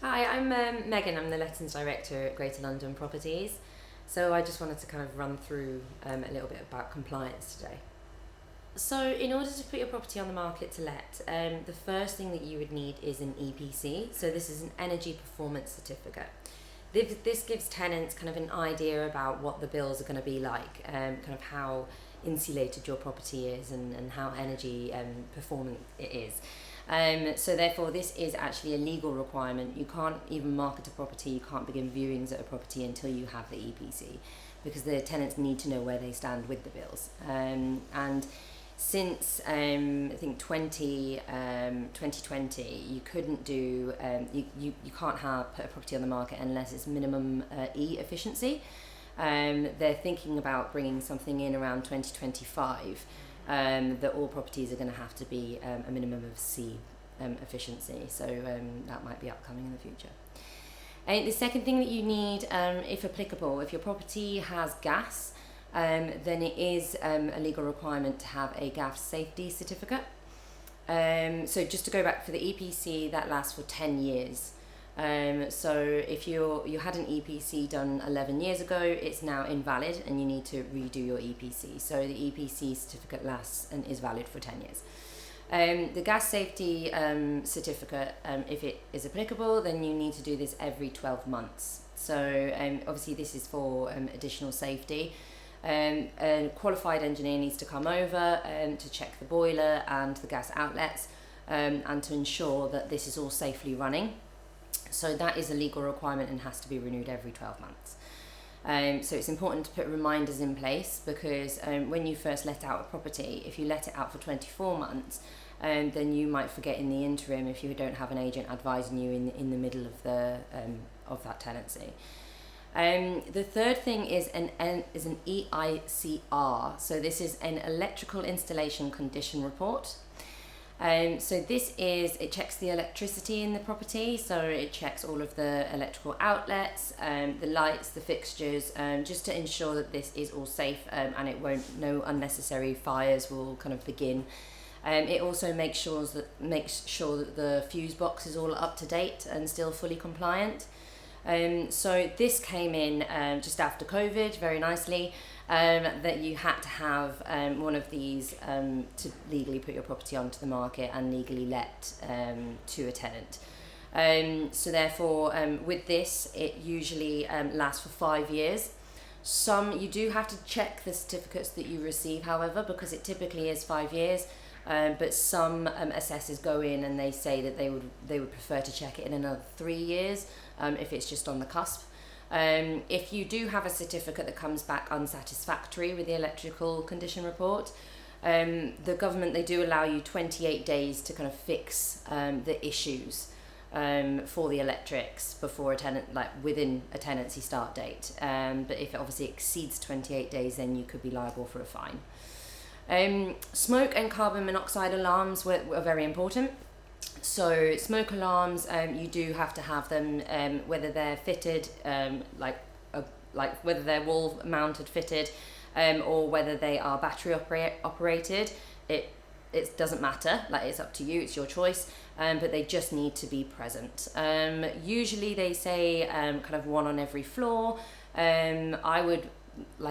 Hi, I'm Megan. I'm the Lettings Director at Greater London Properties. So I just wanted to kind of run through a little bit about compliance today. So in order to put your property on the market to let, the first thing that you would need is an EPC. So this is an Energy Performance Certificate. This gives tenants kind of an idea about what the bills are going to be like, kind of how insulated your property is and how energy performing it is. So therefore this is actually a legal requirement. You can't even market a property, you can't begin viewings at a property until you have the EPC, because the tenants need to know where they stand with the bills. And since I think 2020, you couldn't do, you can't put a property on the market unless it's minimum E efficiency. They're thinking about bringing something in around 2025 that all properties are going to have to be a minimum of C efficiency, so that might be upcoming in the future. The second thing that you need, if applicable, if your property has gas, then it is a legal requirement to have a gas safety certificate. So just to go back for the EPC, that lasts for 10 years. So if you had an EPC done 11 years ago, it's now invalid and you need to redo your EPC. So the EPC certificate lasts and is valid for 10 years. The gas safety certificate, if it is applicable, then you need to do this every 12 months. So obviously this is for additional safety. A qualified engineer needs to come over to check the boiler and the gas outlets and to ensure that this is all safely running. So that is a legal requirement and has to be renewed every 12 months. So it's important to put reminders in place, because when you first let out a property, if you let it out for 24 months, then you might forget in the interim if you don't have an agent advising you in the middle of that tenancy. The third thing is an EICR. So this is an Electrical Installation Condition Report. So it checks the electricity in the property, so it checks all of the electrical outlets, the lights, the fixtures, just to ensure that this is all safe and no unnecessary fires will kind of begin. It also makes sure that the fuse box is all up to date and still fully compliant. So this came in just after COVID, very nicely, that you had to have one of these to legally put your property onto the market and legally let to a tenant. So therefore, with this, it usually lasts for 5 years. You do have to check the certificates that you receive, however, because it typically is 5 years. But some assessors go in and they say that they would prefer to check it in another 3 years if it's just on the cusp. If you do have a certificate that comes back unsatisfactory with the electrical condition report, the government, they do allow you 28 days to kind of fix the issues for the electrics before within a tenancy start date. But if it obviously exceeds 28 days, then you could be liable for a fine. Smoke and carbon monoxide alarms were very important. So smoke alarms, you do have to have them, whether they're fitted, whether they're wall mounted fitted, or whether they are battery operated. It doesn't matter, it's up to you, it's your choice, but they just need to be present. Usually they say kind of one on every floor. I would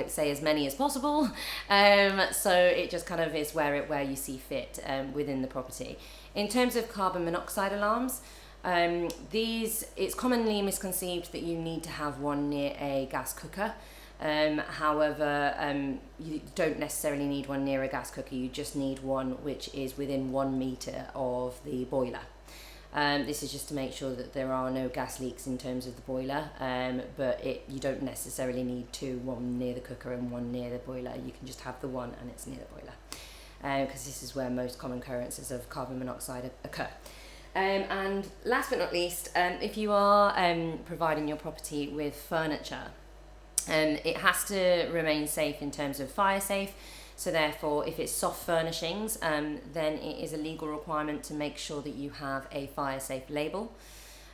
say as many as possible, so it just kind of is where you see fit within the property. In terms of carbon monoxide alarms, it's commonly misconceived that you need to have one near a gas cooker. However, you don't necessarily need one near a gas cooker, you just need one which is within 1 metre of the boiler. This is just to make sure that there are no gas leaks in terms of the boiler, but you don't necessarily need one near the cooker and one near the boiler. You can just have the one and it's near the boiler, because this is where most common occurrences of carbon monoxide occur. And last but not least, if you are providing your property with furniture, it has to remain safe in terms of fire safe. So therefore, if it's soft furnishings, then it is a legal requirement to make sure that you have a fire safe label.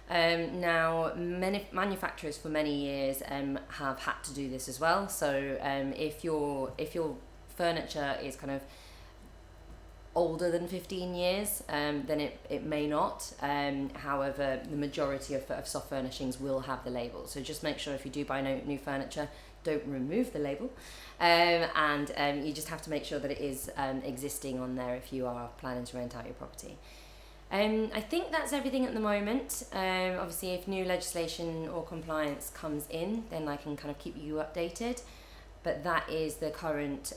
Now, many manufacturers for many years have had to do this as well. So if your furniture is kind of older than 15 years, then it may not. However, the majority of soft furnishings will have the label. So just make sure if you do buy new furniture, don't remove the label. And you just have to make sure that it is existing on there if you are planning to rent out your property. I think that's everything at the moment. Obviously, if new legislation or compliance comes in, then I can kind of keep you updated. But that is the current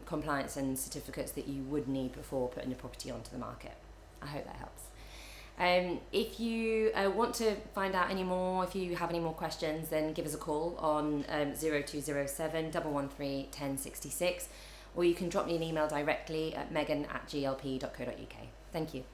compliance and certificates that you would need before putting your property onto the market. I hope that helps. If you want to find out any more, if you have any more questions, then give us a call on 0207 113 1066, or you can drop me an email directly at megan@glp.co.uk. Thank you.